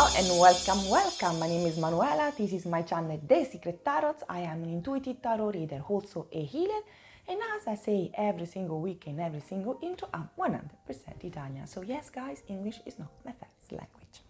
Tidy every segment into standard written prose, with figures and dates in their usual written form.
Ciao and welcome. My name is Manuela. This is my channel The Secret Tarot. I am an intuitive tarot reader, also a healer. And as I say every single week in every single intro, I'm 100% Italian. So yes, guys, English is not my first language.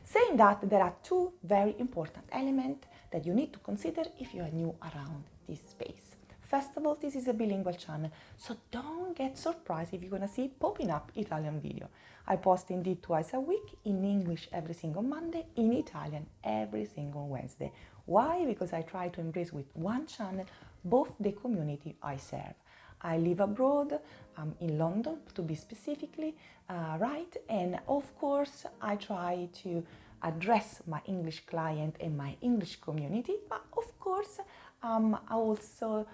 Saying that, there are two very important elements that you need to consider if you are new around this space. First of all, this is a bilingual channel, so don't get surprised if you're gonna see popping up Italian video. I post indeed twice a week, in English every single Monday, in Italian every single Wednesday. Why? Because I try to embrace with one channel both the community I serve. I live abroad, in London to be specifically right, and of course I try to address my English client and my English community, but of course I also,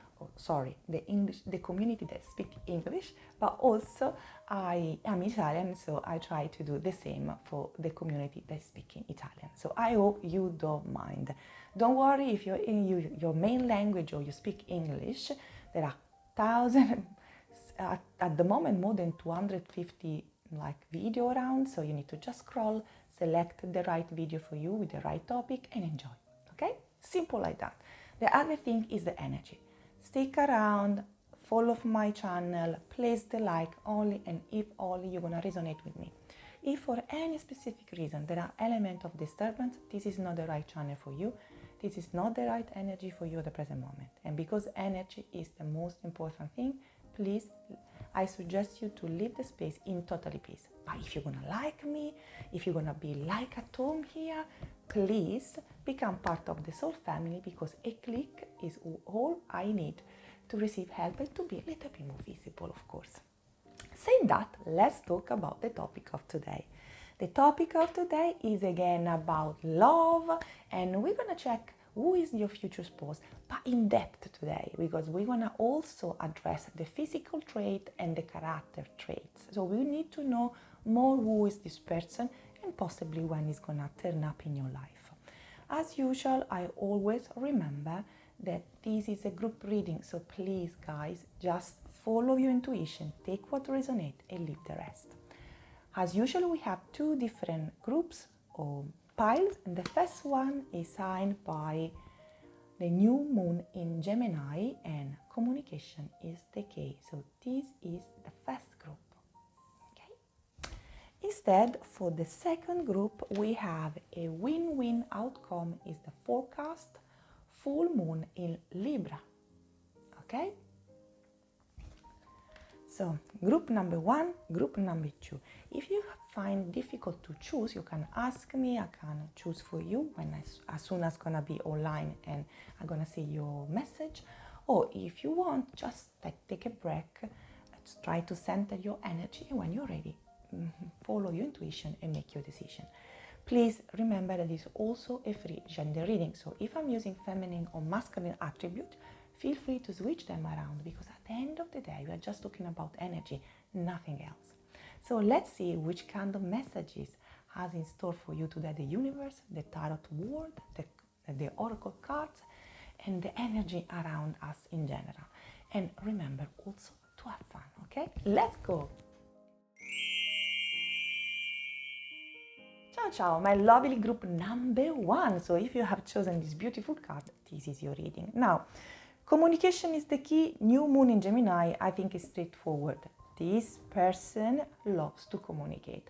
the community that speak English, but also I am Italian, so I try to do the same for the community that speak in Italian. So I hope you don't mind. Don't worry if you're in your main language or you speak English. There are thousands, at the moment more than 250 video around, so you need to just scroll, select the right video for you with the right topic and enjoy. Okay? Simple like that. The other thing is the energy. Stick around, follow my channel, place the like only and if only you're gonna resonate with me. If for any specific reason there are elements of disturbance, this is not the right channel for you. This is not the right energy for you at the present moment. And because energy is the most important thing, please, I suggest you to leave the space in totally peace. But if you're gonna like me, if you're gonna be like at home here, please become part of the soul family, because a click is all I need to receive help and to be a little bit more visible, of course. Saying that, let's talk about the topic of today. The topic of today is again about love, and we're gonna check who is your future spouse, but in depth today, because we're gonna also address the physical trait and the character traits. So we need to know more who is this person and possibly when it's gonna turn up in your life. As usual, I always remember that this is a group reading, so please guys, just follow your intuition, take what resonates and leave the rest. As usual, we have two different groups or piles, and the first one is signed by the new moon in Gemini, and communication is the key. So this is the first group. Okay. Instead, for the second group, we have a win-win outcome is the forecast full moon in Libra. Okay. So, group number one, group number two. If you find difficult to choose, you can ask me, I can choose for you as soon as gonna be online and I'm gonna see your message. Or if you want, just take a break, try to center your energy, and when you're ready, follow your intuition and make your decision. Please remember that it's also a free gender reading, so if I'm using feminine or masculine attribute, feel free to switch them around, because at the end of the day, we are just talking about energy, nothing else. So let's see which kind of messages has in store for you today the universe, the tarot world, the oracle cards, and the energy around us in general. And remember also to have fun, okay? Let's go! Ciao ciao, my lovely group number one. So if you have chosen this beautiful card, this is your reading. Now, communication is the key. New moon in Gemini, I think is straightforward. This person loves to communicate.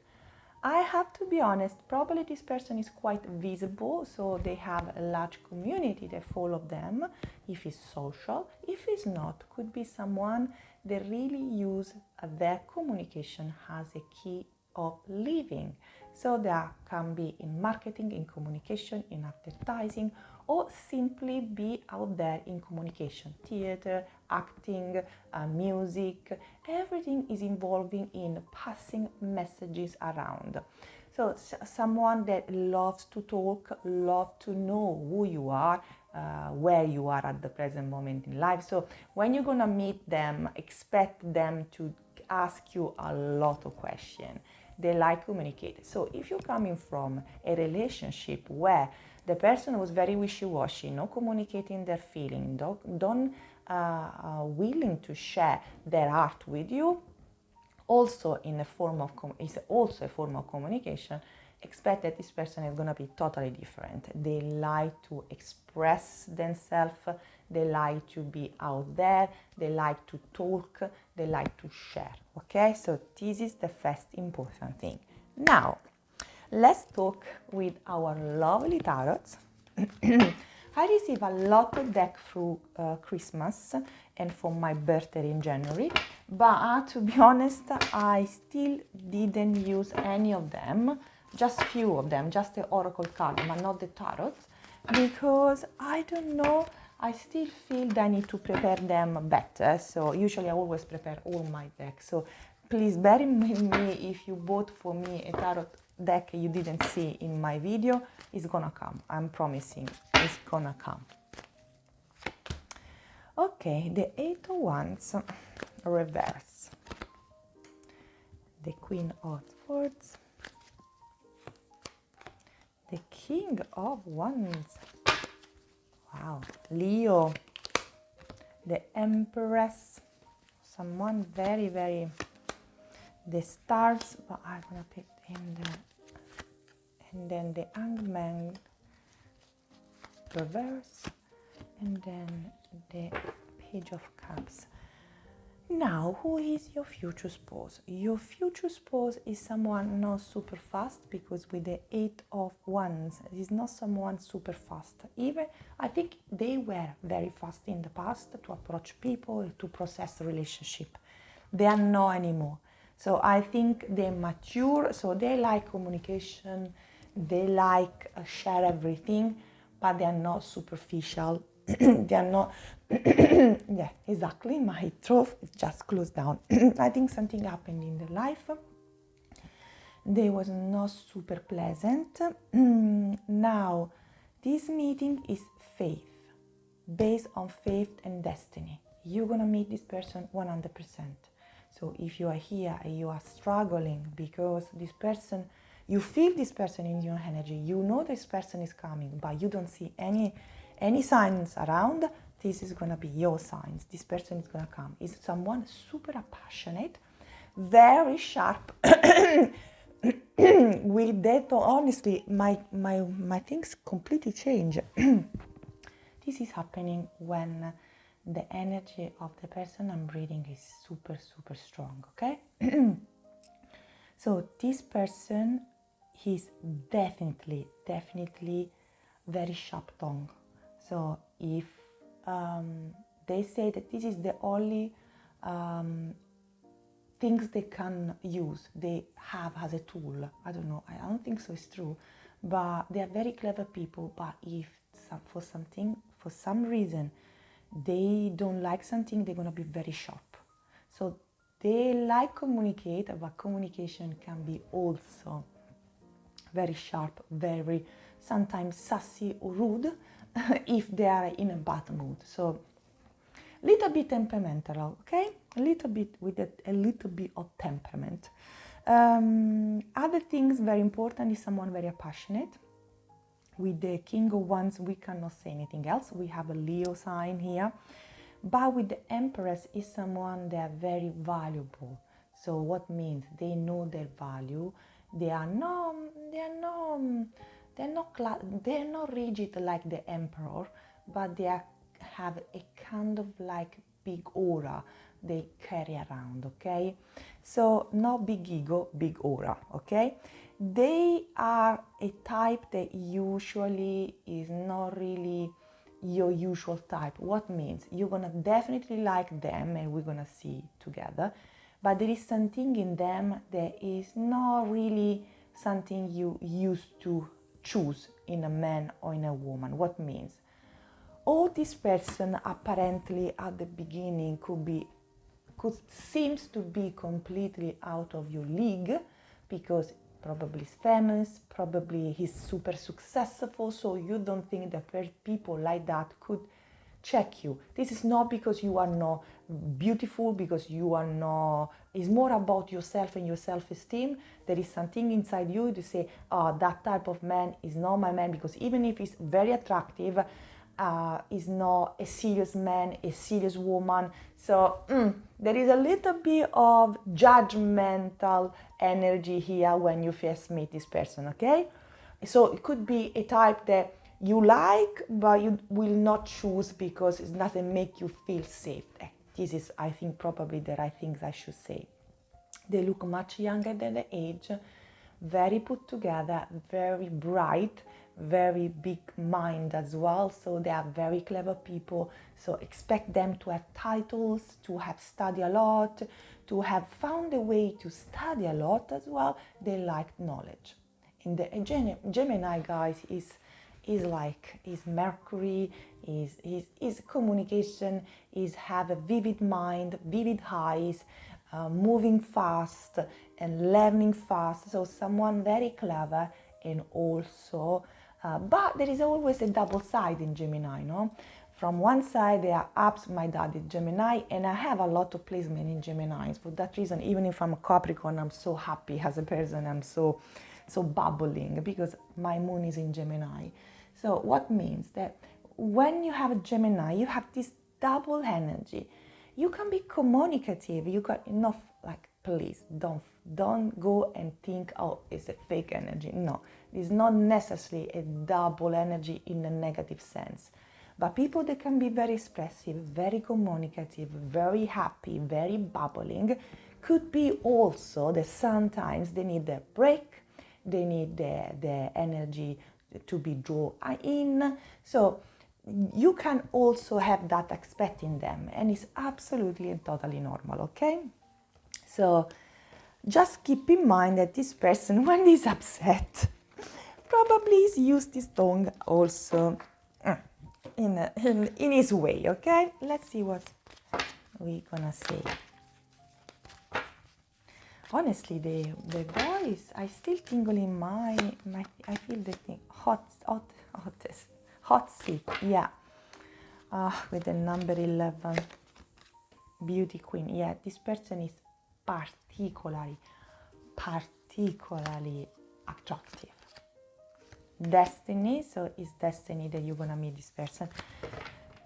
I have to be honest, probably this person is quite visible, so they have a large community that follow them, if it's social. If it's not, could be someone that really use their communication as a key of living. So that can be in marketing, in communication, in advertising, or simply be out there in communication, theater, acting, music. Everything is involving in passing messages around. So someone that loves to talk, loves to know who you are, where you are at the present moment in life. So when you're gonna meet them, expect them to ask you a lot of questions. They like communicate. So if you're coming from a relationship where the person was very wishy-washy, not communicating their feeling, don't willing to share their heart with you, also in a form of is also a form of communication, expect that this person is going to be totally different. They like to express themselves, they like to be out there, they like to talk, they like to share. Okay, so this is the first important thing. Now, let's talk with our lovely tarots. I receive a lot of deck through Christmas and for my birthday in January, but to be honest, I still didn't use any of them, just few of them, just the oracle card, but not the tarot, because I don't know, I still feel that I need to prepare them better. So usually I always prepare all my decks. So please bear in mind me if you bought for me a tarot deck you didn't see in my video. It's gonna come, I'm promising, it's gonna come. Okay, the Eight of Wands reverse, the Queen of Swords, the King of Wands, wow, Leo, the Empress, someone very, very, the Stars, but I'm gonna pick him there. And then the Hangman reverse, and then the Page of Cups. Now, who is your future spouse? Your future spouse is someone not super fast, because with the Eight of Wands, is not someone super fast. Even, I think they were very fast in the past to approach people, to process the relationship. They are not anymore. So I think they mature, so they like communication, they like share everything, but they are not superficial. They are not, yeah, exactly, my throat is just closed down. I think something happened in their life. They was not super pleasant. Now, this meeting is faith, based on faith and destiny. You're gonna meet this person 100%. So if you are here and you are struggling because this person, you feel this person in your energy, you know this person is coming, but you don't see any signs around, this is gonna be your signs. This person is gonna come. It's someone super passionate, very sharp. With that, honestly, my things completely change. This is happening when the energy of the person I'm reading is super, super strong, okay? So this person, he's definitely very sharp tongue. So if they say that this is the only things they can use, they have as a tool, I don't know, I don't think so it's true, but they are very clever people. But if for some reason they don't like something, they're gonna be very sharp. So they like communicate, but communication can be also very sharp, very sometimes sassy or rude if they are in a bad mood. So little bit temperamental, okay? A little bit with a little bit of temperament. Other things very important is someone very passionate. With the King of Wands, we cannot say anything else. We have a Leo sign here. But with the Empress is someone that are very valuable. So what means they know their value. They're not rigid like the Emperor, but they have a kind of like big aura they carry around, okay? So not big ego, big aura, okay? They are a type that usually is not really your usual type. What means? You're gonna definitely like them, and we're gonna see together, but there is something in them that is not really something you used to choose in a man or in a woman. What means? All this person apparently at the beginning seems to be completely out of your league, because probably he's famous, probably he's super successful, so you don't think that people like that could check you. This is not because you are not beautiful, because you are not, it's more about yourself and your self-esteem. There is something inside you to say, oh, that type of man is not my man, because even if he's very attractive, is not a serious man, a serious woman. So there is a little bit of judgmental energy here when you first meet this person, okay? So it could be a type that you like, but you will not choose because it doesn't make you feel safe. This is, I think, probably the right things I should say. They look much younger than the age, very put together, very bright, very big mind as well. So they are very clever people. So expect them to have titles, to have studied a lot, to have found a way to study a lot as well. They like knowledge. In the Gemini, guys, is Mercury, is communication, is have a vivid mind, vivid eyes, moving fast and learning fast. So someone very clever, and also, but there is always a double side in Gemini, no? From one side, they are ups. My dad is Gemini, and I have a lot of placement in Geminis. For that reason, even if I'm a Capricorn, I'm so happy as a person. I'm so bubbling because my moon is in Gemini. So what means that when you have a Gemini, you have this double energy. You can be communicative. You got enough, like, please don't go and think, oh, it's a fake energy. No, it's not necessarily a double energy in a negative sense. But people that can be very expressive, very communicative, very happy, very bubbling, could be also that sometimes they need a break, they need the energy to be drawn in. So you can also have that aspect in them, and it's absolutely and totally normal, okay? So just keep in mind that this person, when he's upset, probably is used his tongue also in his way, okay? Let's see what we're gonna say. Honestly, the voice, I still tingle in my I feel the thing, hot seat, yeah. With the number 11, beauty queen, yeah. This person is particularly attractive. Destiny, so it's destiny that you're gonna meet this person.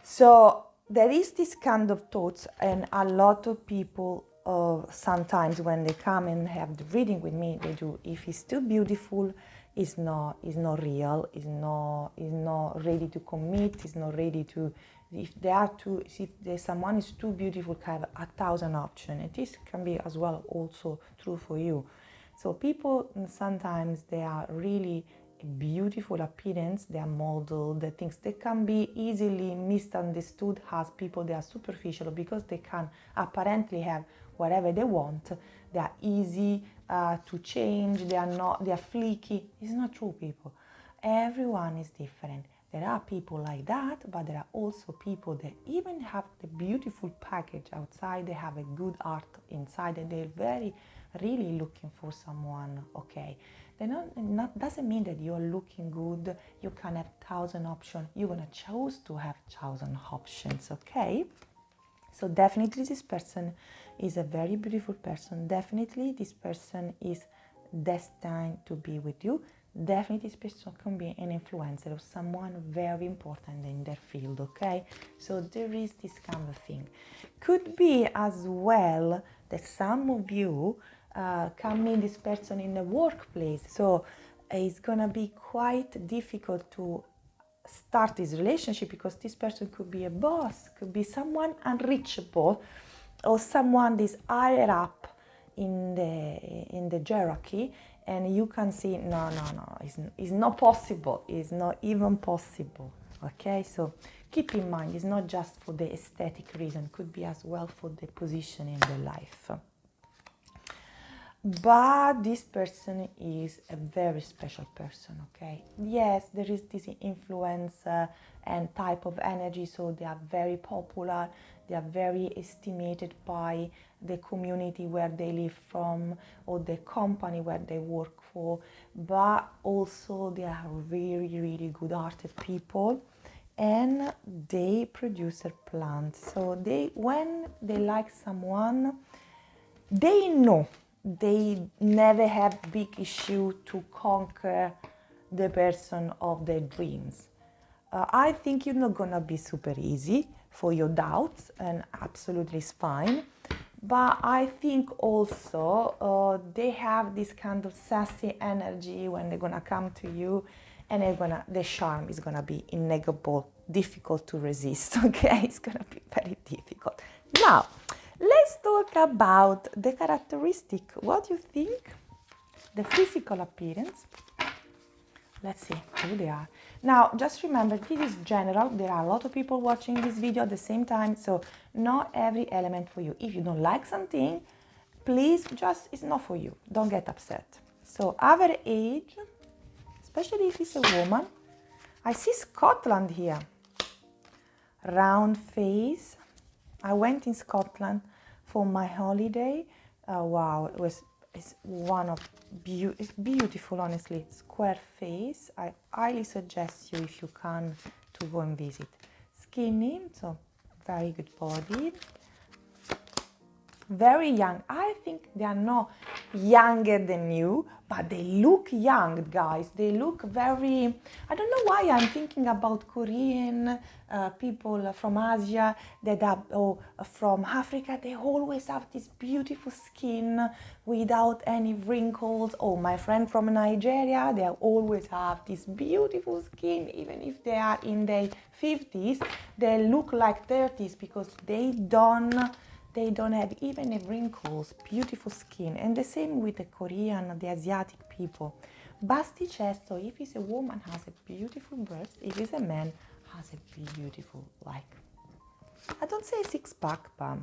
So there is this kind of thoughts, and a lot of people sometimes when they come and have the reading with me, they do, if it's too beautiful, is not real, is not ready to commit, is not ready to, if someone is too beautiful, can have 1,000 options. And this can be as well also true for you. So people sometimes, they are really beautiful appearance, they are model, the things that can be easily misunderstood as people that are superficial, because they can apparently have whatever they want. They are easy to change, they are flaky. It's not true, people. Everyone is different. There are people like that, but there are also people that even have the beautiful package outside, they have a good art inside, and they're very really looking for someone, okay? Doesn't mean that you're looking good, you can have 1,000 options. You're gonna choose to have 1,000 options, okay? So definitely this person is a very beautiful person. Definitely this person is destined to be with you. Definitely this person can be an influencer of someone very important in their field, okay? So there is this kind of thing. Could be as well that some of you can meet this person in the workplace. So it's gonna be quite difficult to start this relationship, because this person could be a boss, could be someone unreachable, or someone is higher up in the hierarchy, and you can see no, it's not possible, it's not even possible, okay? So keep in mind, it's not just for the aesthetic reason, could be as well for the position in the life. But this person is a very special person, okay? Yes, there is this influence and type of energy, so they are very popular, they are very estimated by the community where they live from, or the company where they work for, but also they are really, really good-hearted people, and they produce a plant. So when they like someone, they know they never have big issue to conquer the person of their dreams. I think you're not gonna be super easy for your doubts, and absolutely it's fine. But I think also they have this kind of sassy energy when they're gonna come to you, and the charm is gonna be innegable, difficult to resist. Okay, it's gonna be very difficult. Now, let's talk about the characteristic. What do you think? The physical appearance. Let's see who they are. Now, just remember, this is general. There are a lot of people watching this video at the same time, so not every element for you. If you don't like something, please it's not for you. Don't get upset. So, average age, especially if it's a woman. I see Scotland here. Round face. I went in Scotland for my holiday. Wow, it's one of it's beautiful, honestly. Square face. I highly suggest you, if you can, to go and visit. Skinny, so very good body. Very young. I think they are not younger than you, but they look young, guys. They look very, I don't know why I'm thinking about Korean people from Asia that are from Africa. They always have this beautiful skin without any wrinkles. Oh, my friend from Nigeria, they always have this beautiful skin. Even if they are in their 50s, they look like 30s because they don't have even wrinkles, beautiful skin. And the same with the Korean, the Asiatic people. Busty chest, so if it's a woman, has a beautiful breast. If it's a man, has a beautiful, like, I don't say six-pack, but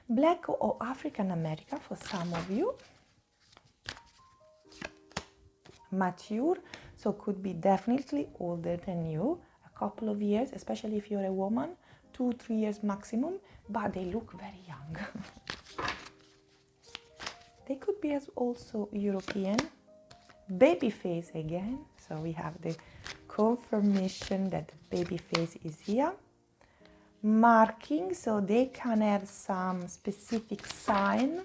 Black or African American for some of you. Mature, so could be definitely older than you, a couple of years, especially if you're a woman, 2-3 years maximum, but they look very young. They could be as also European. Baby face again, so we have the confirmation that the baby face is here. Marking, so they can have some specific sign.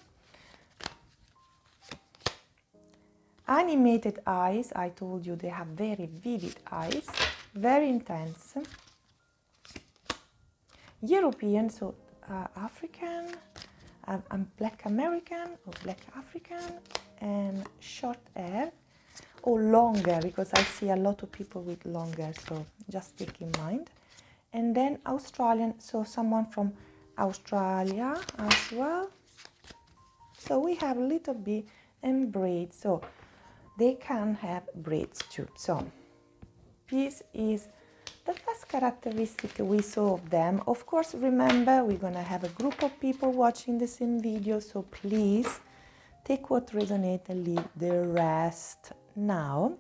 Animated eyes, I told you they have very vivid eyes, very intense. European, so African, I'm Black American or Black African, and short hair or longer, because I see a lot of people with longer, so just take in mind. And then Australian, so someone from Australia as well. So we have a little bit and braids, so they can have braids too. So this is the first characteristic we saw of them. Of course, remember, we're gonna have a group of people watching the same video, so please take what resonates and leave the rest. Now,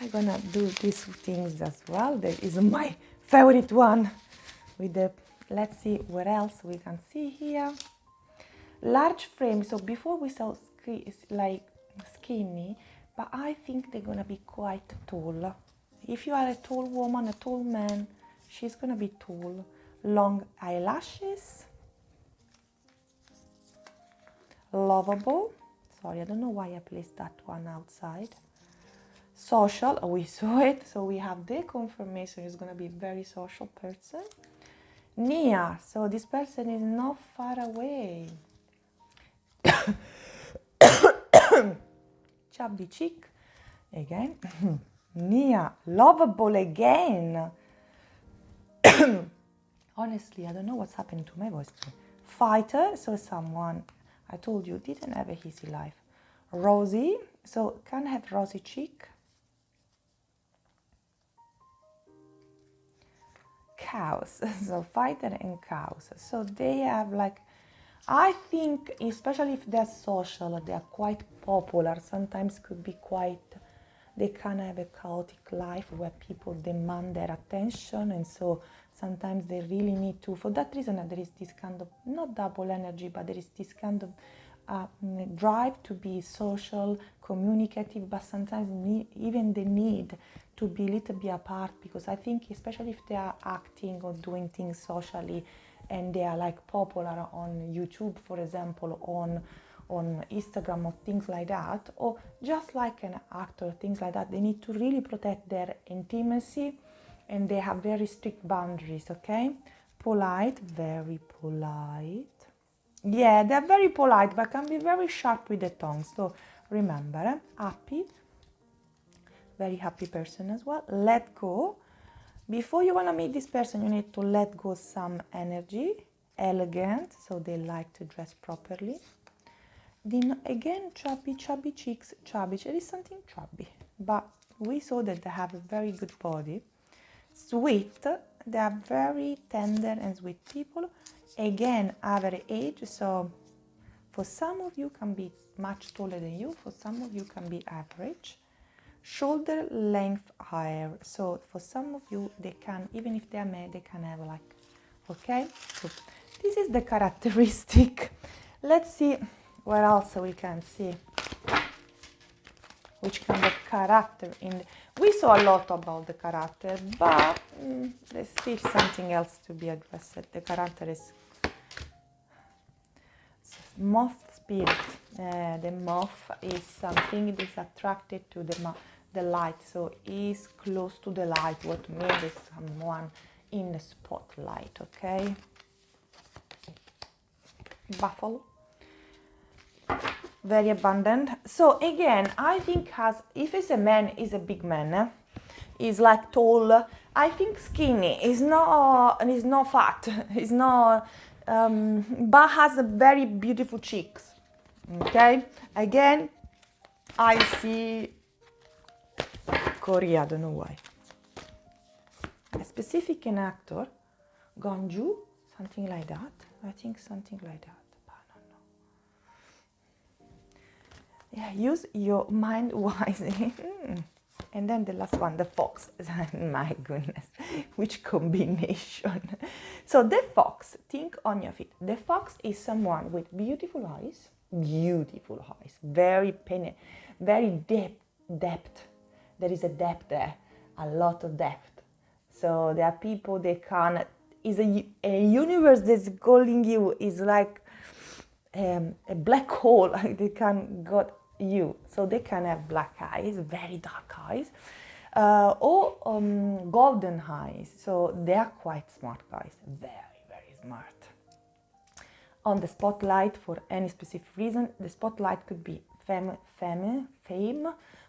I'm gonna do these things as well. That is my favorite one. With the, let's see what else we can see here. Large frame. So before we saw like skinny, but I think they're gonna be quite tall. If you are a tall woman, a tall man, she's gonna be tall. Long eyelashes. Lovable. Sorry, I don't know why I placed that one outside. Social, we saw it, so we have the confirmation is gonna be very social person. Near, so this person is not far away. Chubby cheek, again. Near, lovable again. Honestly, I don't know what's happening to my voice. Fighter, so someone, I told you, didn't have a easy life. Rosy, so can have rosy cheek. Cows, so fighter and cows. So they have like, I think, especially if they're social, they are quite popular. Sometimes could be quite, they can have a chaotic life where people demand their attention, and so sometimes they really need to, for that reason there is this kind of, not double energy, but there is this kind of drive to be social, communicative, but sometimes even the need to be a little bit apart, because I think especially if they are acting or doing things socially and they are like popular on YouTube, for example, on Instagram or things like that, or just like an actor, things like that, they need to really protect their intimacy and they have very strict boundaries, okay? Polite, very polite. Yeah, they're very polite, but can be very sharp with the tongue. So remember, happy, very happy person as well. Let go. Before you want to meet this person, you need to let go some energy. Elegant, so they like to dress properly. Then again, chubby, chubby cheeks, chubby. There is something chubby, but we saw that they have a very good body. Sweet, they are very tender and sweet people. Again, average age, so for some of you can be much taller than you, for some of you can be average. Shoulder length higher, so for some of you they can, even if they are male, they can have like, okay, so this is the characteristic. Let's see what else we can see, which kind of character we saw a lot about the character, but there's still something else to be addressed. The character is moth spirit. The moth is something that is attracted to the light, so is close to the light, what means is someone in the spotlight, okay? Buffalo, very abundant. So again, I think if it's a man, is a big man, is like tall. I think skinny is not fat, is not, but has a very beautiful cheeks. Okay, again, I see Korea, I don't know why. A specific an actor, Gonju, something like that. I think something like that, but I don't know. Yeah, use your mind wisely. And then the last one, the fox. My goodness, which combination. So the fox, think on your feet. The fox is someone with beautiful eyes, very very depth. There is a depth there, a lot of depth. So there are people they can, is a universe that's calling you, is like a black hole, they can got you. So they can have black eyes, very dark eyes, or golden eyes. So they are quite smart guys, very smart. On the spotlight for any specific reason, the spotlight could be fame,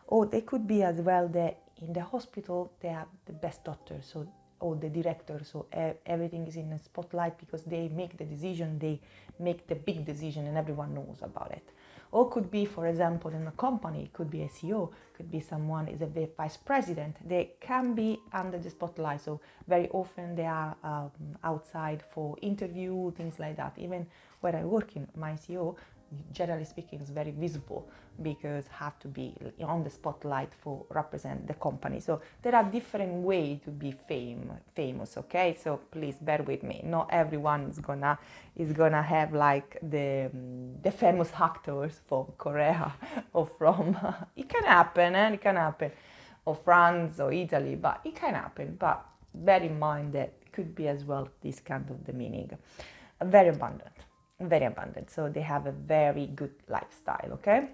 or they could be as well in the hospital they are the best doctors, so, or the director, so everything is in the spotlight because they make the decision, they make the big decision and everyone knows about it. Or could be, for example, in a company, it could be a CEO, could be someone is a vice president. They can be under the spotlight, so very often they are outside for interview, things like that. Even where I work in, my CEO, generally speaking, is very visible because have to be on the spotlight for represent the company. So there are different ways to be famous, okay? So please bear with me. Not everyone is gonna have like the famous actors from Korea or from it can happen, it can happen, or France or Italy, but it can happen. But bear in mind that it could be as well this kind of the meaning. Very abundant, so they have a very good lifestyle, okay?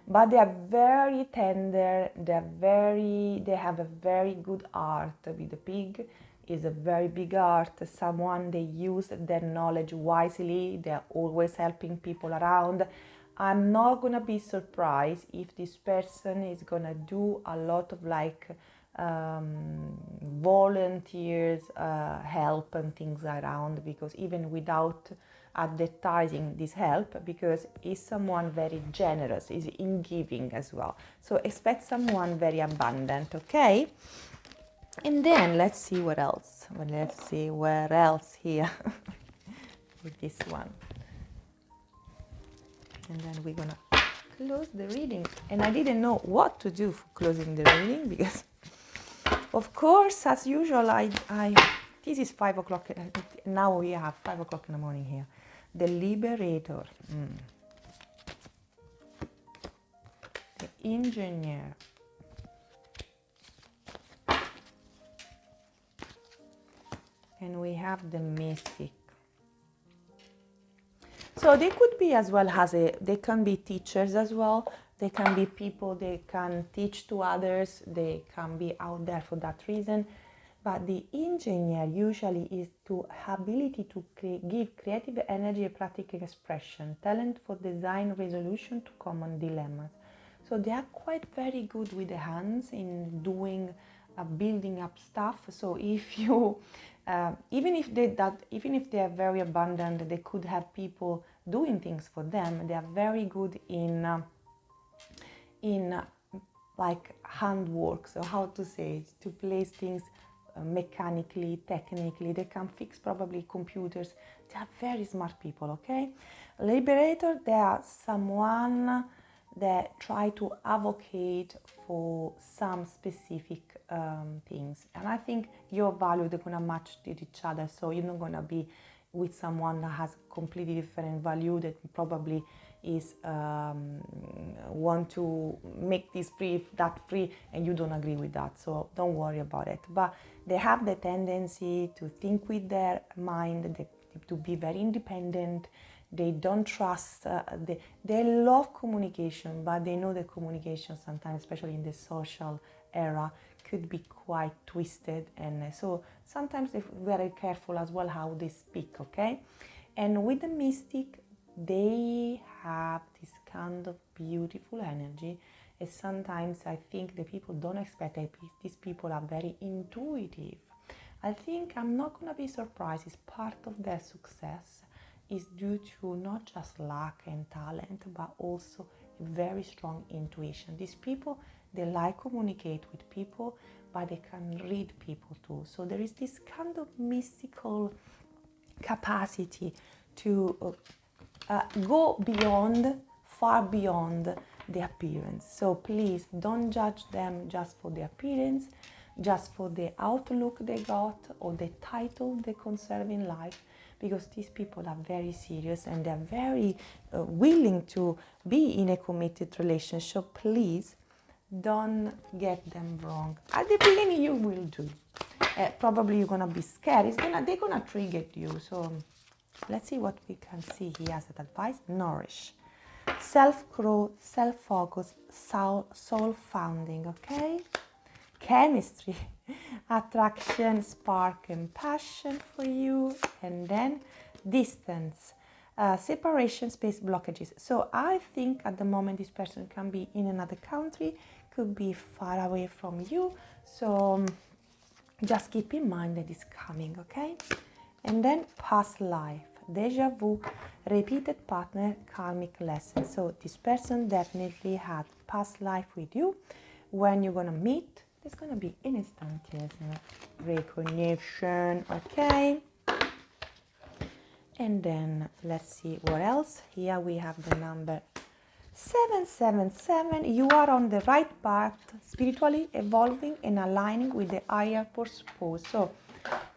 But they are very tender, they have a very good art. With the pig is a very big art, someone they use their knowledge wisely, they're always helping people around. I'm not gonna be surprised if this person is gonna do a lot of like volunteers, help and things around, because even without advertising this help, because he's someone very generous, is in giving as well. So expect someone very abundant, okay? And then let's see what else. Well, let's see where else here with this one. And then we're gonna close the reading. And I didn't know what to do for closing the reading because, of course, as usual, this is 5 o'clock. Now we have 5 o'clock in the morning here. The Liberator. The Engineer. And we have the Mystic. So they could be as well as they can be teachers as well. They can be people they can teach to others. They can be out there for that reason. But the engineer usually is to ability to give creative energy and practical expression, talent for design resolution to common dilemmas. So they are quite very good with the hands in doing building up stuff. So if you even if they are very abundant, they could have people doing things for them. They are very good in like handwork. So how to say it, to place things mechanically, technically. They can fix probably computers. They are very smart people. Okay, liberator, they are someone that try to advocate for some specific things, and I think your value, they're gonna match with each other. So you're not gonna be with someone that has completely different value, that probably is want to make this free, that free, and you don't agree with that. So don't worry about it. But they have the tendency to think with their mind, to be very independent. They don't trust, they love communication, but they know that communication sometimes, especially in the social era, could be quite twisted. And so sometimes they're very careful as well how they speak, okay? And with the mystic, they have this kind of beautiful energy. And sometimes I think the people don't expect that these people are very intuitive. I think I'm not going to be surprised. It's part of their success is due to not just luck and talent, but also a very strong intuition. These people, they like communicate with people, but they can read people too. So there is this kind of mystical capacity to go beyond, far beyond the appearance. So please don't judge them just for the appearance, just for the outlook they got or the title they conserve in life, because these people are very serious and they're very willing to be in a committed relationship. Please don't get them wrong. At the beginning you will do. Probably you're gonna be scared. They're gonna trigger you. So let's see what we can see here as advice. Nourish, self-growth, self-focus, soul-founding, okay? Chemistry, attraction, spark, and passion for you. And then distance, separation, space, blockages. So I think at the moment this person can be in another country, could be far away from you. So just keep in mind that it's coming, okay? And then past life, deja vu, repeated partner, karmic lesson. So this person definitely had past life with you. When you're gonna meet, there's gonna be instantaneous recognition, okay? And then let's see what else. Here we have the number 777. You are on the right path, spiritually evolving and aligning with the higher purpose. So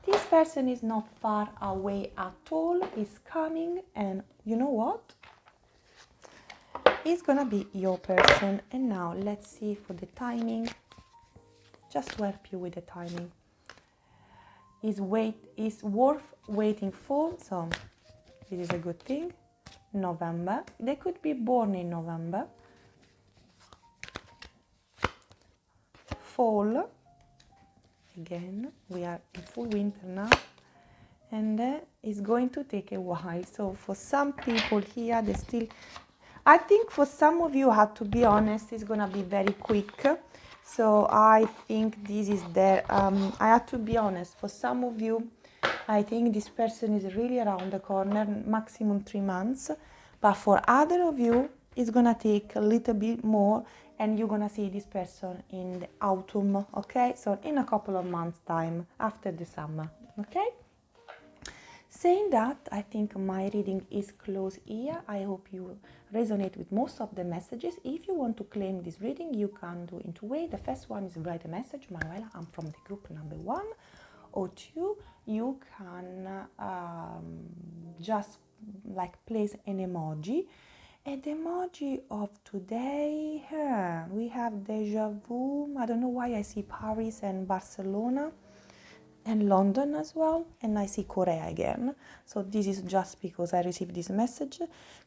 this person is not far away at all. He's coming, and you know what? He's gonna be your person. And now let's see for the timing, just to help you with the timing. Is worth waiting for. So this is a good thing. November. They could be born in November. Fall. Again, we are in full winter now. And it's going to take a while. So for some people here, they still... I think for some of you, I have to be honest, it's going to be very quick. So I think this is there. I have to be honest, for some of you, I think this person is really around the corner, maximum 3 months. But for other of you, it's going to take a little bit more, and you're going to see this person in the autumn, okay? So in a couple of months' time, after the summer, okay? Saying that, I think my reading is closed here. I hope you resonate with most of the messages. If you want to claim this reading, you can do in 2 ways. The first one is write a message, Manuela, I'm from the group number 1. Or 2, you can just like place an emoji. And the emoji of today, we have deja vu. I don't know why I see Paris and Barcelona. and London as well, and I see Korea again. So this is just because I received this message.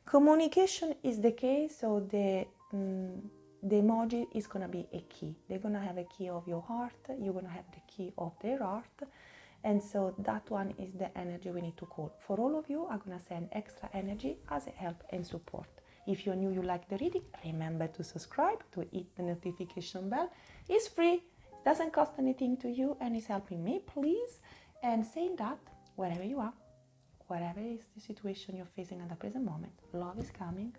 Communication is the case, so the emoji is gonna be a key. They're gonna have a key of your heart, you're gonna have the key of their heart, and so that one is the energy we need to call. For all of you, I'm gonna send extra energy as a help and support. If you're new, you like the reading, remember to subscribe, to hit the notification bell. It's free, doesn't cost anything to you, and it's helping me, please. And saying that, wherever you are, whatever is the situation you're facing at the present moment, love is coming.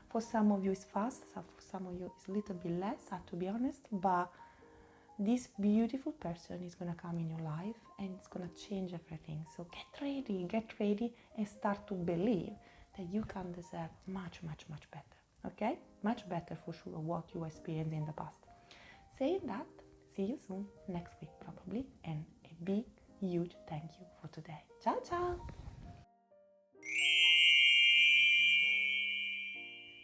For some of you it's fast, so for some of you it's a little bit less, I have to be honest, but this beautiful person is going to come in your life and it's going to change everything. So get ready and start to believe that you can deserve much, much, much better, okay? Much better for sure of what you experienced in the past. Saying that, see you soon, next week probably, and a big, huge thank you for today. Ciao, ciao!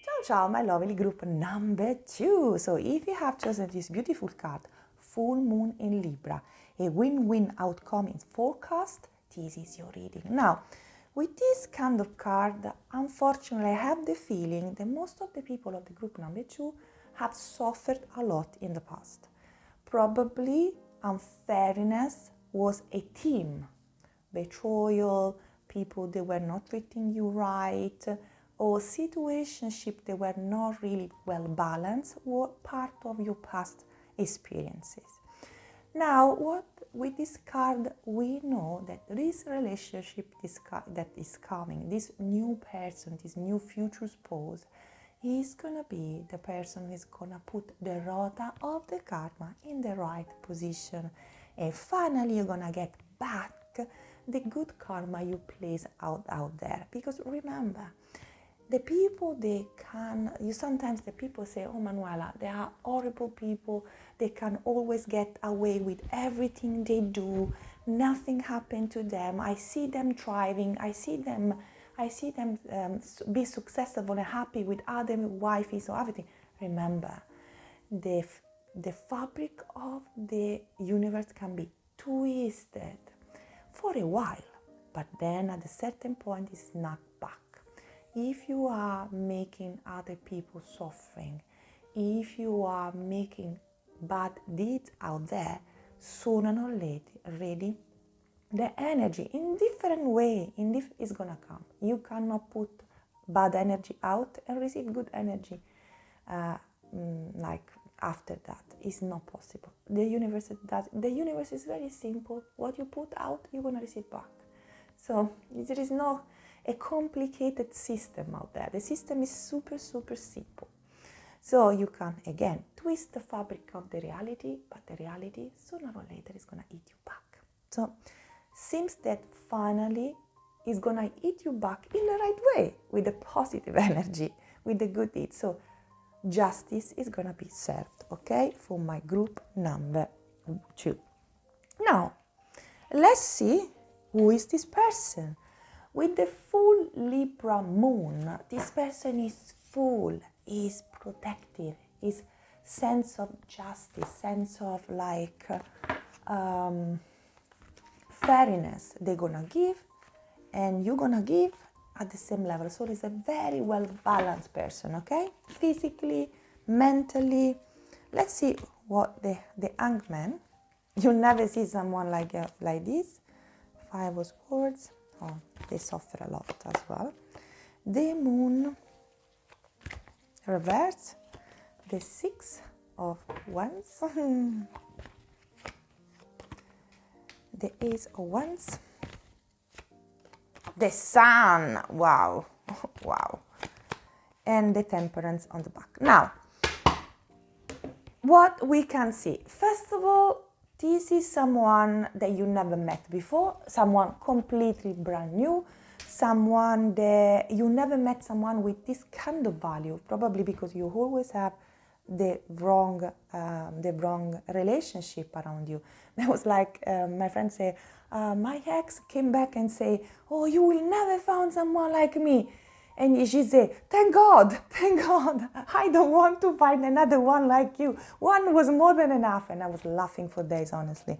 Ciao, ciao, my lovely group number 2. So if you have chosen this beautiful card, Full Moon in Libra, a win-win outcome in forecast, this is your reading. Now, with this kind of card, unfortunately, I have the feeling that most of the people of the group number 2 have suffered a lot in the past. Probably unfairness was a theme. Betrayal, people that were not treating you right, or situationships that were not really well balanced were part of your past experiences. Now, with this card, we know that this relationship that is coming, this new person, this new future spouse, is gonna be the person who is gonna put the rota of the karma in the right position, and finally you're gonna get back the good karma you place out there. Because remember, the people sometimes the people say, oh Manuela, they are horrible people, they can always get away with everything they do, nothing happened to them, I see them thriving, I see them be successful and happy with other wifeys or everything. Remember, the fabric of the universe can be twisted for a while, but then at a certain point it's snapped back. If you are making other people suffering, if you are making bad deeds out there, sooner or later, the energy in different way is gonna come. You cannot put bad energy out and receive good energy like after that. It's not possible. The universe is very simple. What you put out, you're gonna receive back. So there is no a complicated system out there. The system is super, super simple. So you can, again, twist the fabric of the reality, but the reality, sooner or later, is going to eat you back. So seems that finally is going to eat you back in the right way, with the positive energy, with the good deeds. So justice is going to be served, okay, for my group number 2. Now, let's see who is this person. With the full Libra moon, this person is full, is protective, is sense of justice, sense of like fairness. They're gonna give and you're gonna give at the same level. So it's a very well balanced person, okay? Physically, mentally. Let's see what the Hangman. You never see someone like this. 5 of Swords. Oh, they suffer a lot as well. The Moon reverse, the 6 of Wands, the Ace of Wands, the Sun, wow, wow, and the Temperance on the back. Now, what we can see, first of all, this is someone that you never met before, someone completely brand new, someone that you never met someone with this kind of value, probably because you always have the wrong relationship around you. That was like my friend said, my ex came back and say, oh, you will never find someone like me. And she said, thank God, I don't want to find another one like you. One was more than enough. And I was laughing for days, honestly.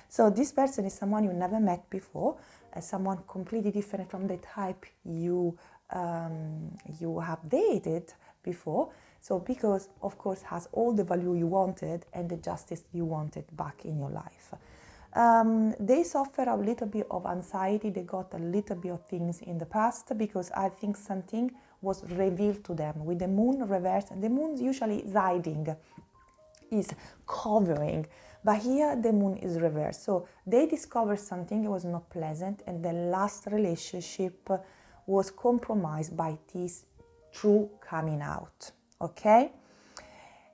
So this person is someone you never met before, someone completely different from the type you have dated before. So because, of course, has all the value you wanted and the justice you wanted back in your life. They suffer a little bit of anxiety. They got a little bit of things in the past because I think something was revealed to them with the moon reversed. And the moon usually is hiding, is covering, but here the moon is reversed. So they discovered something that was not pleasant, and the last relationship was compromised by this true coming out. Okay?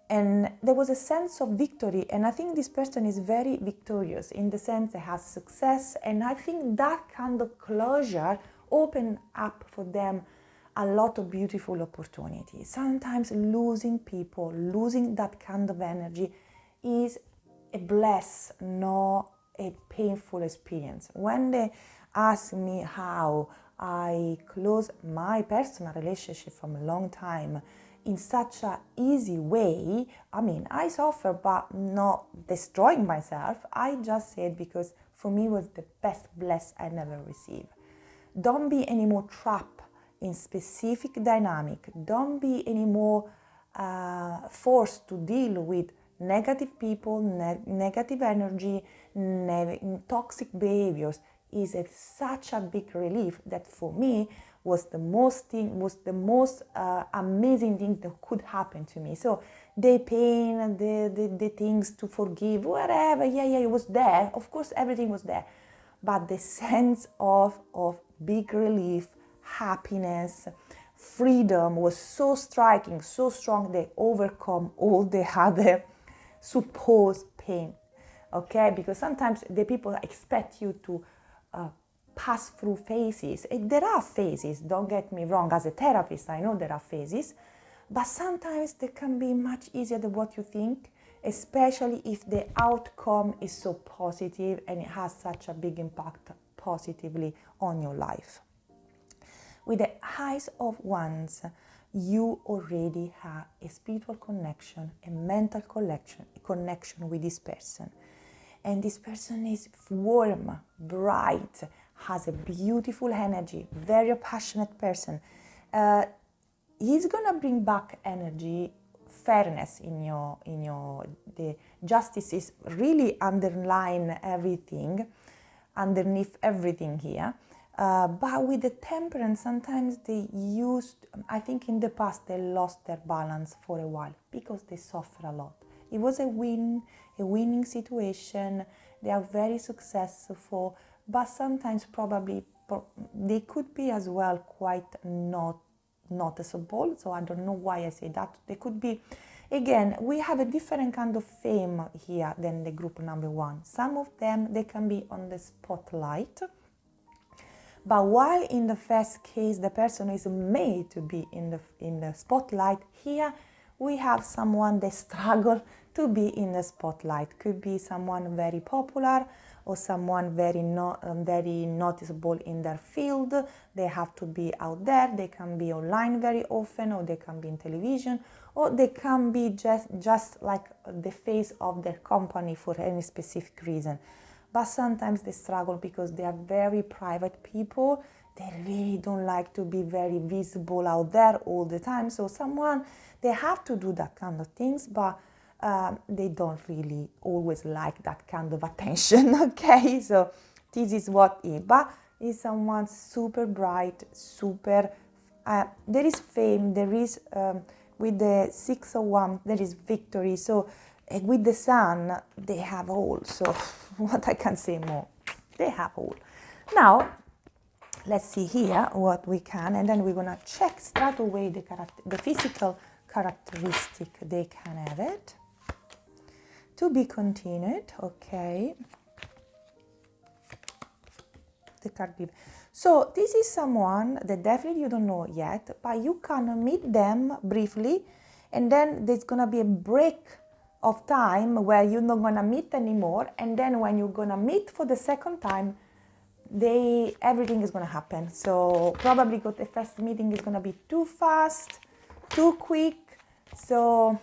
And there was a sense of victory, and I think this person is very victorious in the sense that has success, and I think that kind of closure opened up for them a lot of beautiful opportunities. Sometimes losing people, losing that kind of energy is a bless, not a painful experience. When they ask me how I close my personal relationship from a long time in such an easy way, I mean, I suffer but not destroying myself. I just said because for me it was the best bless I never received. Don't be any more trapped in specific dynamic. Don't be any more forced to deal with negative people, negative energy, toxic behaviors. Is such a big relief that for me was the most amazing thing that could happen to me. So the pain, the things to forgive, whatever, it was there. Of course, everything was there. But the sense of big relief, happiness, freedom was so striking, so strong, they overcome all the other supposed pain. Okay? Because sometimes the people expect you to pass through phases. There are phases, don't get me wrong. As a therapist, I know there are phases, but sometimes they can be much easier than what you think, especially if the outcome is so positive and it has such a big impact positively on your life. With the eyes of Wands, you already have a spiritual connection, a mental connection with this person. And this person is warm, bright, has a beautiful energy, very passionate person. He's gonna bring back energy, fairness the justice is really underneath everything here. But with the temperance, sometimes I think in the past they lost their balance for a while because they suffer a lot. It was a winning situation. They are very successful, but sometimes probably they could be as well quite not noticeable. So I don't know why I say that. They could be, again, we have a different kind of fame here than the group number one. Some of them, they can be on the spotlight. But while in the first case, the person is made to be in the spotlight, here we have someone they struggle to be in the spotlight. Could be someone very popular or someone very noticeable in their field. They have to be out there. They can be online very often, or they can be in television, or they can be just like the face of their company for any specific reason. But sometimes they struggle because they are very private people. They really don't like to be very visible out there all the time. So they have to do that kind of things, but they don't really always like that kind of attention, okay? So this is what is. But is someone super bright, super... there is fame, there is, with the 6 of Wands, there is victory. So with the Sun, they have all. So what I can say more? They have all. Now, let's see here what we can, and then we're going to check straight away the physical characteristic they can have it. To be continued, okay. The card. So this is someone that definitely you don't know yet, but you can meet them briefly, and then there's gonna be a break of time where you're not gonna meet anymore, and then when you're gonna meet for the second time, everything is going to happen. So probably got the first meeting is going to be too fast, too quick. So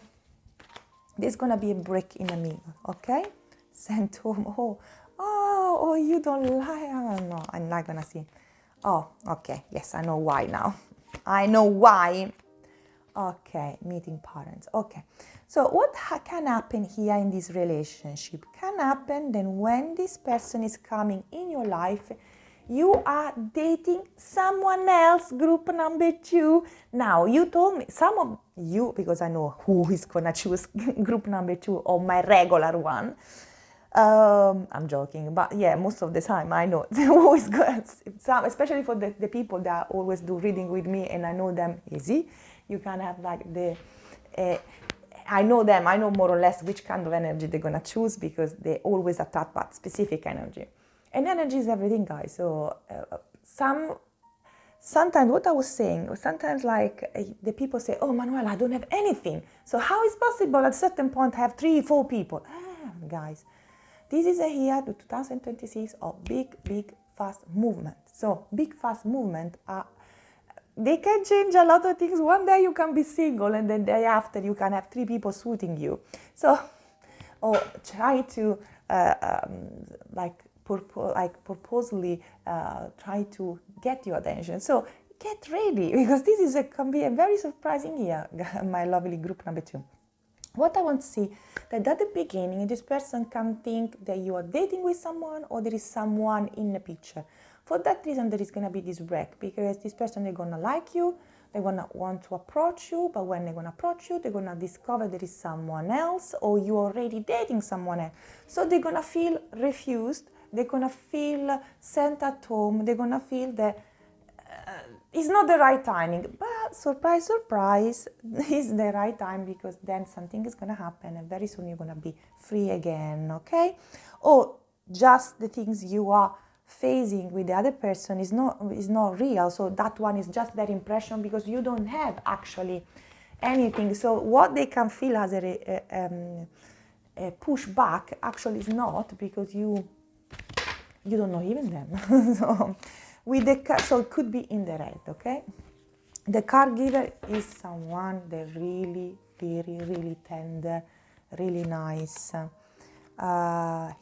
there's going to be a break in the middle, okay? Sent home, oh, you don't lie. Oh, no, I'm not going to see. Oh, okay, yes, I know why now. I know why. Okay, meeting parents, okay. So what can happen here in this relationship? Can happen then when this person is coming in your life, you are dating someone else, group number 2. Now, you told me, some of you, because I know who is going to choose group number 2 or my regular one. I'm joking, but yeah, most of the time I know who is good. Especially for the people that always do reading with me and I know them easy. You can have like I know them, I know more or less which kind of energy they're going to choose because they always attract that specific energy. And energy is everything, guys. So sometimes what I was saying, sometimes like the people say, oh, Manuela, I don't have anything. So how is possible at a certain point I have 3-4 people? Guys, this is a year to 2026 of big, fast movement. So big, fast movement they can change a lot of things. One day you can be single and the day after you can have 3 people suiting you. So, or try to purposely try to get your attention. So get ready because this can be a very surprising year, my lovely group number 2. What I want to see that at the beginning, this person can think that you are dating with someone or there is someone in the picture. For that reason, there is going to be this break because this person is going to like you, they're going to want to approach you, but when they're going to approach you, they're going to discover there is someone else or you're already dating someone else. So they're going to feel refused, they're going to feel sent at home, they're going to feel that it's not the right timing. But surprise, surprise, it's the right time because then something is going to happen and very soon you're going to be free again, okay? Or just the things you are facing with the other person is not real, so that one is just their impression because you don't have actually anything. So what they can feel as a pushback actually is not because you don't know even them. So it could be in the red, okay? The caregiver is someone that really tender, really nice.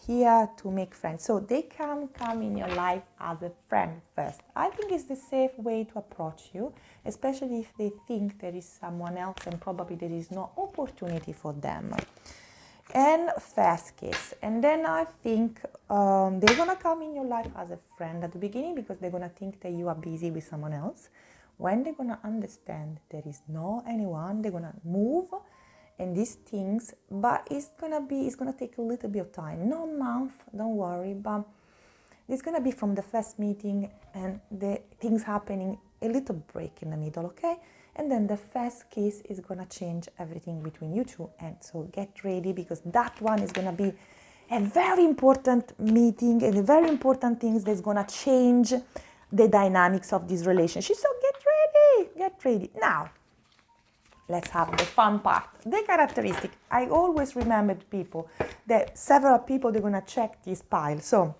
Here to make friends. So they can come in your life as a friend first. I think it's the safe way to approach you, especially if they think there is someone else and probably there is no opportunity for them. And fast kiss. And then I think they're going to come in your life as a friend at the beginning because they're going to think that you are busy with someone else. When they're going to understand there is no anyone, they're going to move and these things, but it's gonna take a little bit of time, no month, don't worry, but it's gonna be from the first meeting and the things happening a little break in the middle, okay? And then the first kiss is gonna change everything between you two, and so get ready because that one is gonna be a very important meeting and a very important things that's gonna change the dynamics of this relationship. So get ready. Now, let's have the fun part. The characteristic. I always remembered people that several people, they're going to check this pile. So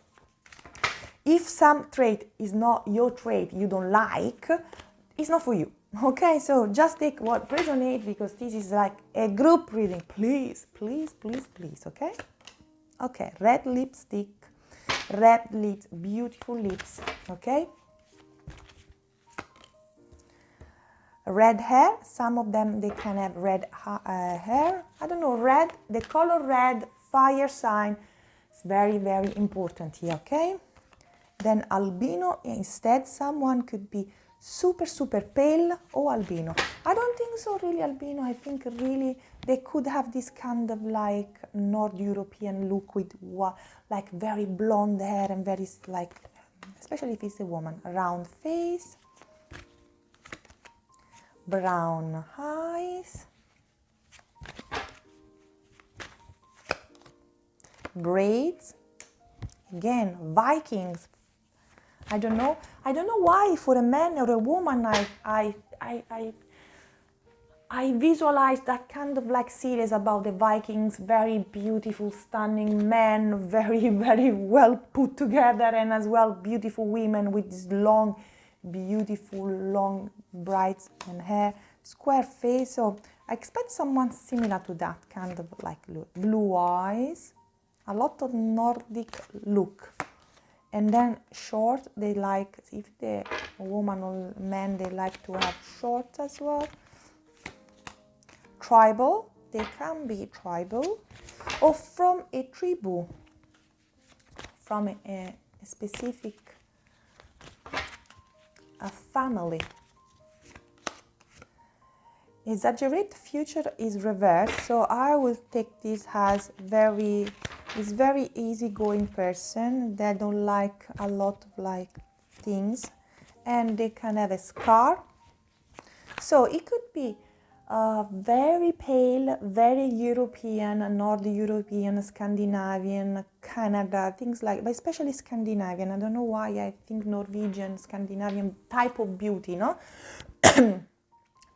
if some trait is not your trait, you don't like, it's not for you. Okay, so just take what resonates because this is like a group reading. Please, okay? Okay, red lipstick, red lips, beautiful lips, okay? Red hair, some of them, they can have red hair. I don't know, red, the color red, fire sign, it's very important here, okay? Then albino, instead, someone could be super pale or albino. I don't think so really albino, I think really they could have this kind of like North European look with like very blonde hair and very like, especially if it's a woman, round face. Brown eyes, braids, again Vikings. I don't know why for a man or a woman I visualize that kind of like series about the Vikings, very beautiful, stunning men, very, very well put together, and as well beautiful women with this long, beautiful, long, bright and hair, square face. So I expect someone similar to that kind of like look. Blue eyes, a lot of Nordic look. And then short, they like, if the woman or man, they like to have short as well. Tribal, they can be tribal, or from a tribu, from a specific family. Exaggerate future is reversed, so I will take this as very easygoing person. They don't like a lot of like things, and they can have a scar. So it could be very pale, very European, North European, Scandinavian, Canada, things like, but especially Scandinavian. I don't know why I think Norwegian, Scandinavian type of beauty, no?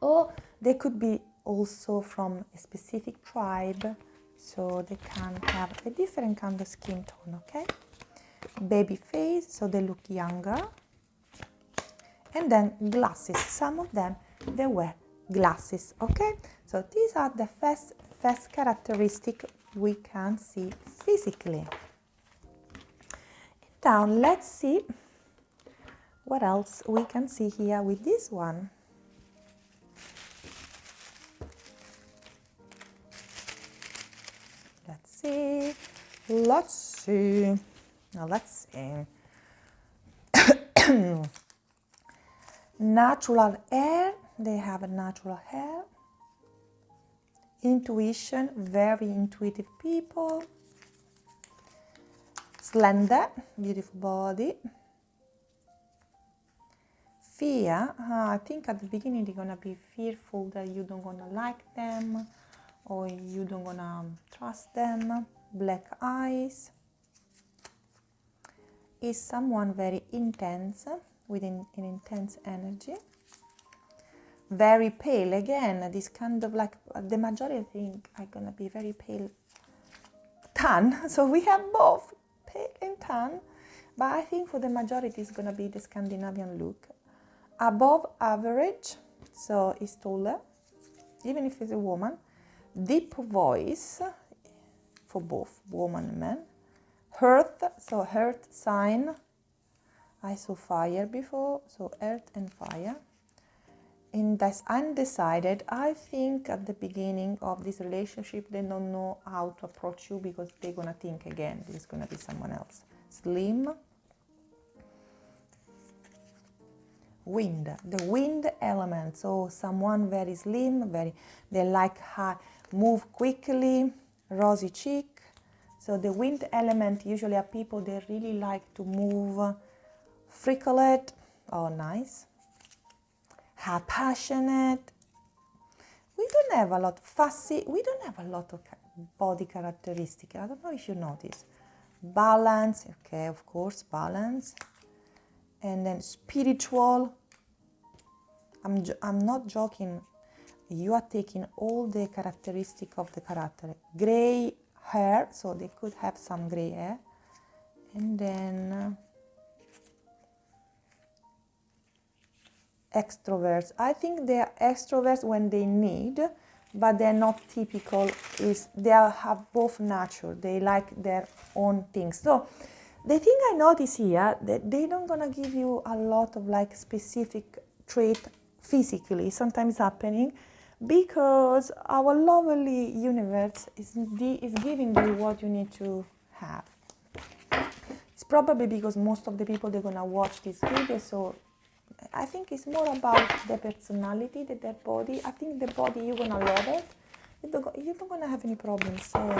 Or they could be also from a specific tribe, so they can have a different kind of skin tone, okay? Baby face, so they look younger. And then glasses, some of them, they wear glasses, okay? So these are the first characteristic we can see physically. Now let's see what else we can see here with this one. Let's see. Now let's see. Natural hair, they have a natural hair. Intuition, very intuitive people. Slender, beautiful body. Fear, I think at the beginning they're gonna be fearful that you don't gonna like them or you don't gonna trust them. Black eyes. Is someone very intense, with an intense energy. Very pale, again, this kind of like, the majority think are gonna be very pale. Tan, so we have both pale and tan, but I think for the majority it's gonna be the Scandinavian look. Above average, so is taller, even if it's a woman. Deep voice, for both woman and man. Earth, so earth sign. I saw fire before, so earth and fire. In this undecided, I think at the beginning of this relationship, they don't know how to approach you because they're gonna think again, this is gonna be someone else. Slim. Wind, the wind element, so someone very slim, they like move quickly, rosy cheek. So the wind element usually are people they really like to move, frecklet, oh nice, passionate. We don't have a lot fussy, we don't have a lot of body characteristic. I don't know if you notice. Balance, okay, of course, balance. And then spiritual. I'm not joking. You are taking all the characteristic of the character. Gray hair, so they could have some gray hair. And then extroverts. I think they are extroverts when they need, but they're not typical. They have both nature. They like their own things. So the thing I notice here, that they don't gonna give you a lot of like specific trait physically, sometimes happening, because our lovely universe is giving you what you need to have. It's probably because most of the people they're gonna watch this video, so I think it's more about their personality than their body. I think the body, you're gonna love it. You're not gonna have any problems. So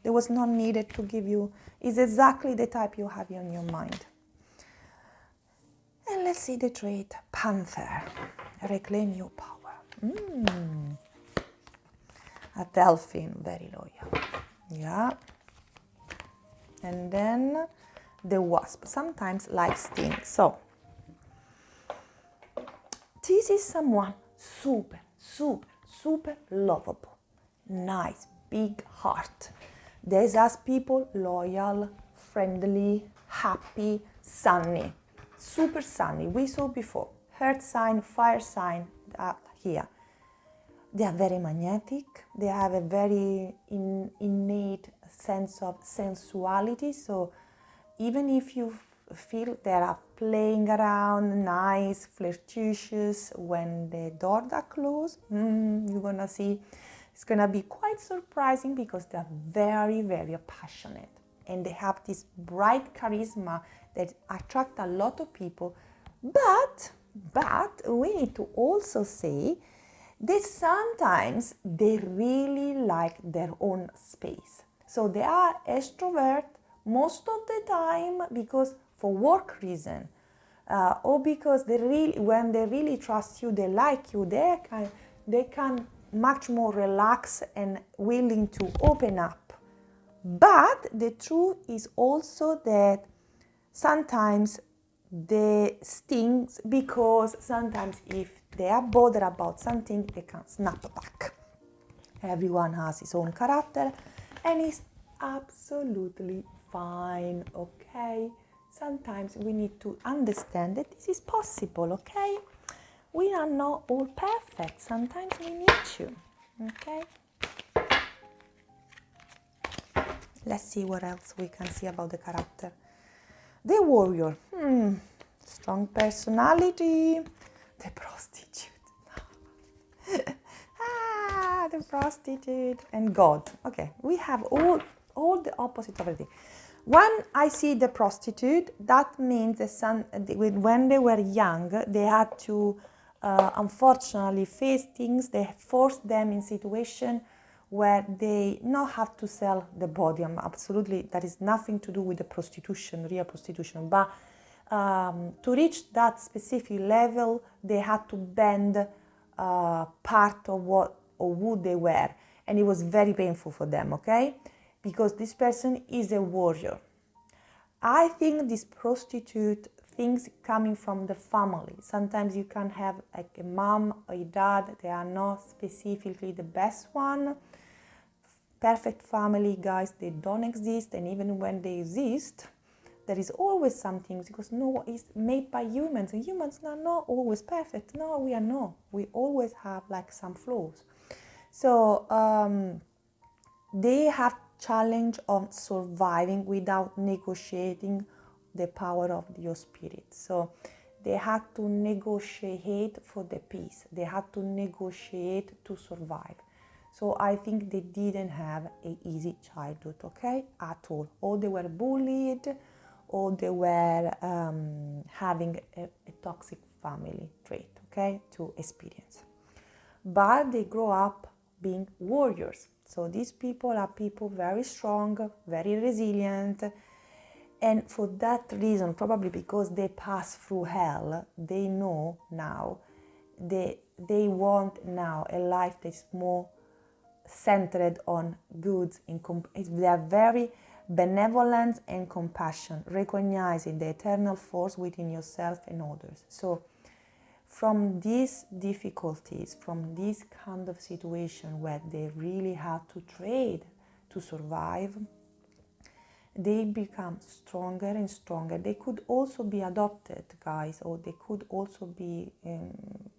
there was no needed to give you, it's exactly the type you have in your mind. And let's see the trait, Panther. Reclaim your power. A dolphin, very loyal. Yeah. And then the wasp, sometimes like sting. So this is someone super super lovable, nice, big heart. These are people loyal, friendly, happy, sunny, super sunny. We saw before, earth sign, fire sign, here. They are very magnetic. They have a very innate sense of sensuality. So even if you feel they are playing around, nice, flirtatious, when the doors are closed, you're gonna see it's gonna be quite surprising because they are very, very passionate. And they have this bright charisma that attract a lot of people. But we need to also say that sometimes they really like their own space. So they are extrovert most of the time because for work reason, or because when they really trust you, they like you, they can much more relax and willing to open up. But the truth is also that sometimes they stings because sometimes if they are bothered about something, they can snap back. Everyone has his own character and it's absolutely fine, okay? Sometimes we need to understand that this is possible, okay? We are not all perfect. Sometimes we need you, okay? Let's see what else we can see about the character. The warrior, strong personality. The prostitute. The prostitute and God. Okay, we have all the opposite of everything. When I see the prostitute, that means when they were young, they had to unfortunately face things. They forced them in situation where they not have to sell the body. Absolutely, that is nothing to do with the prostitution, real prostitution. But to reach that specific level, they had to bend part of who they were, and it was very painful for them. Okay, because this person is a warrior. I think this prostitute things coming from the family. Sometimes you can have like a mom or a dad. They are not specifically the best one. Perfect family, guys, they don't exist, and even when they exist, there is always something, because no is made by humans, and humans are not always perfect. No, we are not. We always have like some flaws. So they have challenge of surviving without negotiating the power of your spirit. So they had to negotiate for the peace. They had to negotiate to survive. So I think they didn't have an easy childhood, okay, at all. Or they were bullied, or they were having a toxic family trait, okay, to experience. But they grow up being warriors. So these people are people very strong, very resilient. And for that reason, probably because they passed through hell, they know now, they want now a life that's more centered on goods. They are very benevolent and compassion, recognizing the eternal force within yourself and others. So from these difficulties, from this kind of situation where they really had to trade to survive, they become stronger and stronger. They could also be adopted, guys, or they could also be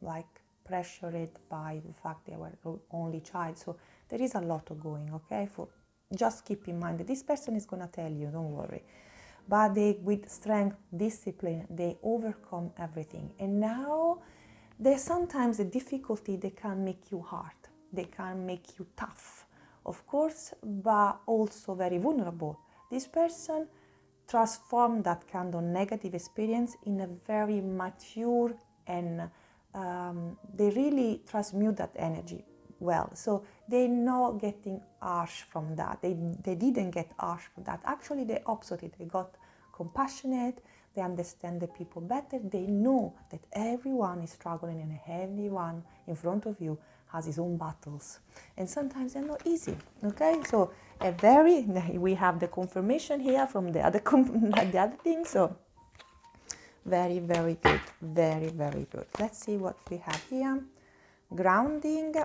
like pressured by the fact they were the only child. So there is a lot of going, okay? Just keep in mind that this person is going to tell you, don't worry. But they, with strength, discipline, they overcome everything. And now there's sometimes a difficulty. They can make you hard. They can make you tough, of course, but also very vulnerable. This person transformed that kind of negative experience in a very mature, and they really transmute that energy well. So they're not getting harsh from that. They didn't get harsh from that. Actually, the opposite. They got compassionate. They understand the people better. They know that everyone is struggling, and everyone in front of you has his own battles. And sometimes they're not easy, okay? So we have the confirmation here from the other thing. So very, very good. Very, very good. Let's see what we have here. Grounding.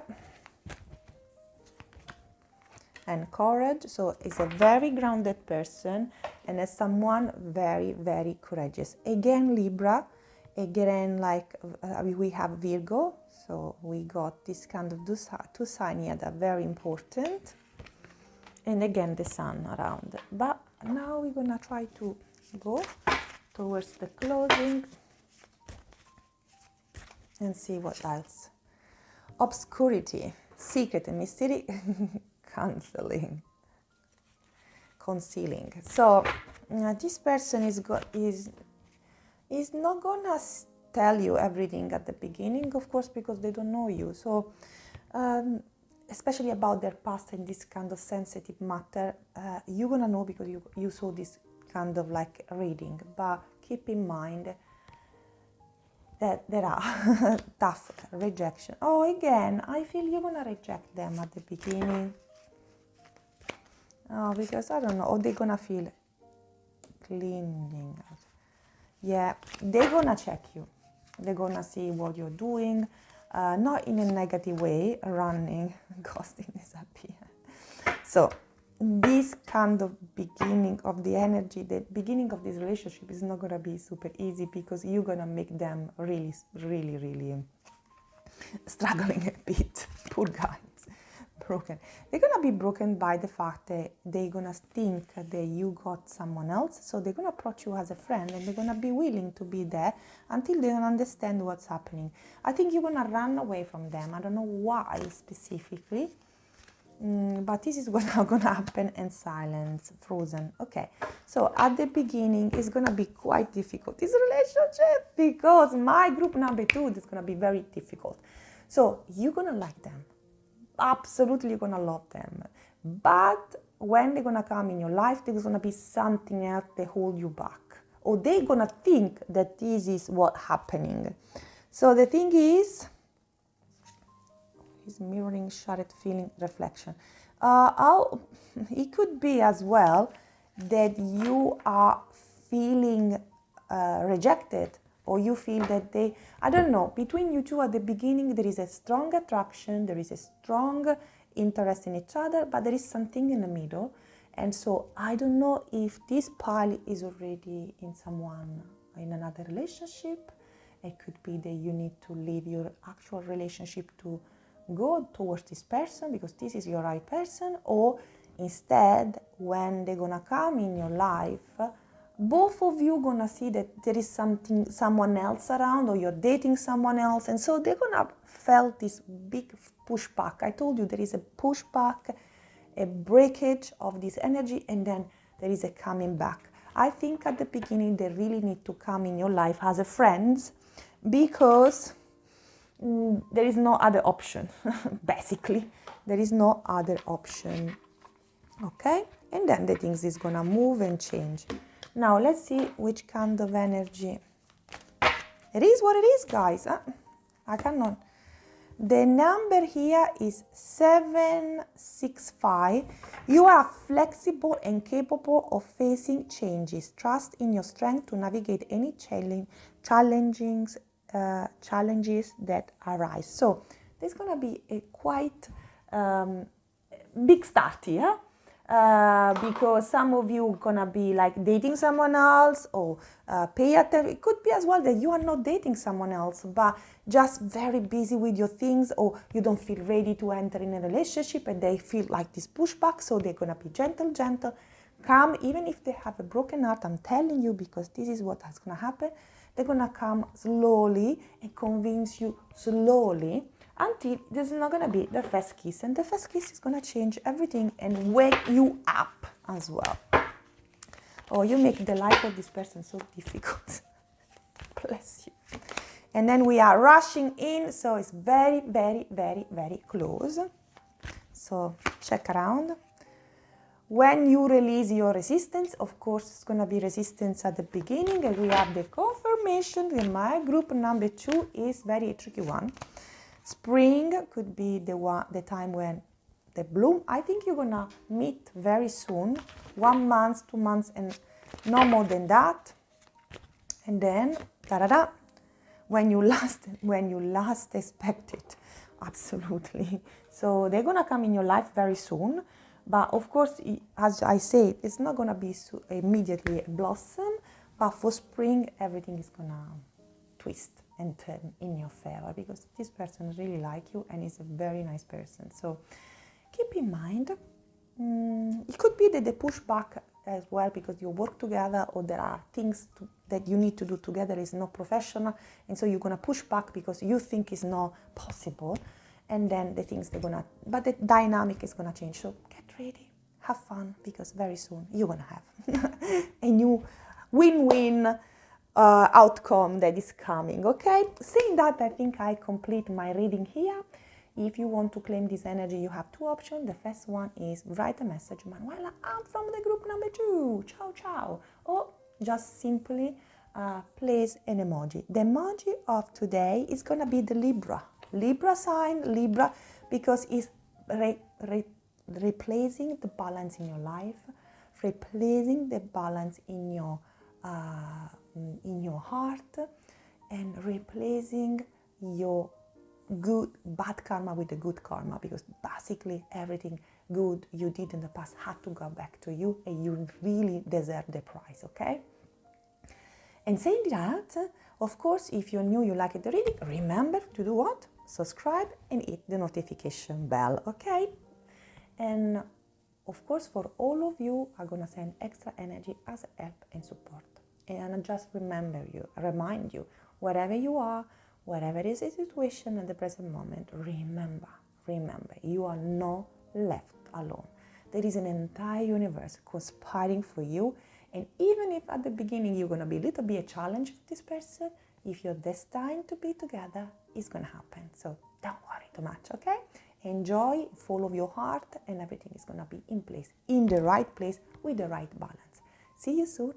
and courage. So it's a very grounded person and is someone very, very courageous. Again, Libra. Again, like we have Virgo. So we got this kind of two signs here that are very important. And again, the sun around. But now we're gonna try to go towards the closing and see what else. Obscurity, secret and mystery, concealing. So this person is not gonna tell you everything at the beginning, of course, because they don't know you. So especially about their past and this kind of sensitive matter, you're gonna know because you saw this kind of like reading. But keep in mind that there are tough rejection. Oh, again, I feel you're gonna reject them at the beginning. Oh, because I don't know, or they're gonna feel clinging. Yeah, they're gonna check you. They're gonna see what you're doing, not in a negative way, running, ghosting, disappear. So this kind of beginning of the energy, the beginning of this relationship is not gonna be super easy because you're gonna make them really, really, really struggling a bit. Poor guys, broken. They're gonna be broken by the fact that they're gonna think that you got someone else, so they're gonna approach you as a friend and they're gonna be willing to be there until they don't understand what's happening. I think you're gonna run away from them. I don't know why specifically. But this is what's gonna happen in silence, frozen. Okay, so at the beginning it's gonna be quite difficult, this relationship, because my group number 2 is gonna be very difficult. So you're gonna like them, absolutely you're gonna love them, but when they're gonna come in your life, there's gonna be something else that hold you back, or they're gonna think that this is what's happening. So the thing is mirroring, shattered feeling, reflection. It could be as well that you are feeling rejected, or you feel that I don't know, between you two at the beginning there is a strong attraction, there is a strong interest in each other, but there is something in the middle. And so I don't know if this pile is already in another relationship. It could be that you need to leave your actual relationship to go towards this person because this is your right person, or instead when they're gonna come in your life, both of you gonna see that there is someone else around, or you're dating someone else, and so they're gonna feel this big pushback. I told you there is a pushback, a breakage of this energy, and then there is a coming back. I think at the beginning they really need to come in your life as a friends, because there is no other option. Basically, there is no other option. Okay, and then the things is gonna move and change. Now let's see which kind of energy. It is what it is, guys. I cannot. The number here is 765. You are flexible and capable of facing changes. Trust in your strength to navigate any challenges that arise. So there's gonna be a quite big start here, because some of you gonna be like dating someone else, or pay attention. It could be as well that you are not dating someone else, but just very busy with your things, or you don't feel ready to enter in a relationship and they feel like this pushback. So they're gonna be gentle, come, even if they have a broken heart. I'm telling you, because this is what is gonna happen. They're gonna come slowly and convince you slowly until there's not gonna be the first kiss, and the first kiss is gonna change everything and wake you up as well. Oh, you make the life of this person so difficult. Bless you. And then we are rushing in, so it's very, very, very, very close. So check around. When you release your resistance, of course, it's going to be resistance at the beginning, and we have the confirmation that my group number 2 is very tricky one. Spring could be the time when they bloom. I think you're going to meet very soon, 1 month, 2 months, and no more than that. And then, ta-da-da, when you last expect it, absolutely. So they're going to come in your life very soon. But of course, as I said, it's not going to be immediately a blossom, but for spring, everything is going to twist and turn in your favor, because this person really likes you and is a very nice person. So keep in mind, it could be that they push back as well because you work together, or there are things that you need to do together is not professional, and so you're going to push back because you think it's not possible, and then but the dynamic is going to change. So get ready, have fun, because very soon you're going to have a new win-win outcome that is coming, okay? Saying that, I think I complete my reading here. If you want to claim this energy, you have two options. The first one is write a message, Manuela, I'm from the group number 2, ciao ciao, or just simply place an emoji. The emoji of today is going to be the Libra sign, Libra, because it's replacing the balance in your life, replacing the balance in your heart, and replacing your bad karma with the good karma, because basically everything good you did in the past had to go back to you, and you really deserve the prize, okay? And saying that, of course, if you're new, you like the reading, remember to do what? Subscribe and hit the notification bell, okay? And of course, for all of you, I'm gonna send extra energy as help and support. And I just remind you, wherever you are, whatever is the situation at the present moment, remember, you are not left alone. There is an entire universe conspiring for you, and even if at the beginning you're going to be a little bit a challenge with this person, if you're destined to be together, it's going to happen. So don't worry too much, okay? Enjoy, follow your heart, and everything is going to be in place, in the right place, with the right balance. See you soon.